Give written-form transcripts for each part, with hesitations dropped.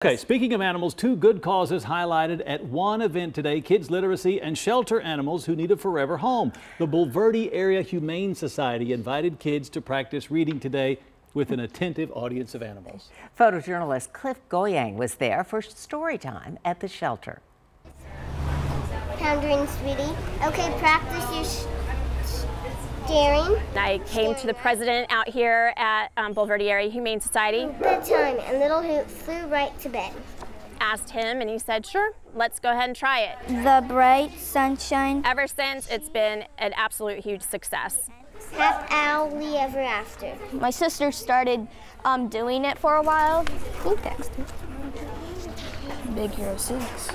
Okay, speaking of animals, two good causes highlighted at one event today: kids literacy and shelter animals who need a forever home. The Bulverde Area Humane Society invited kids to practice reading today with an attentive audience of animals. Photojournalist Cliff Goyang was there for story time at the shelter. Pondering, sweetie. Okay, practice your staring. I came to the president out here at Bulverde Area Humane Society. Bedtime, and little Hoot flew right to bed. Asked him, and he said, sure, let's go ahead and try it. The bright sunshine. Ever since, it's been an absolute huge success. Happily ever after. My sister started doing it for a while. Big Hero 6.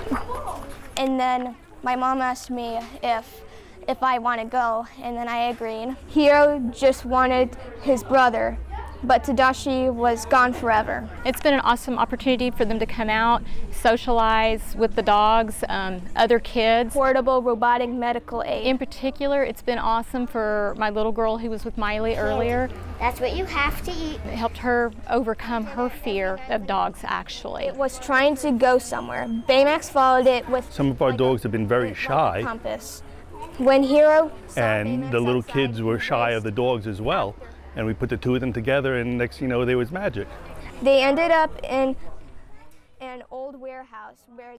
And then my mom asked me if I want to go, and then I agreed. Hero just wanted his brother, but Tadashi was gone forever. It's been an awesome opportunity for them to come out, socialize with the dogs, other kids. Portable robotic medical aid. In particular, it's been awesome for my little girl who was with Miley earlier. That's what you have to eat. It helped her overcome her fear of dogs, actually. It was trying to go somewhere. Baymax followed it with some of our dogs have been very shy. Compass. When Hero and the little kids were shy of the dogs as well. And we put the two of them together, and next you know, there was magic. They ended up in an old warehouse where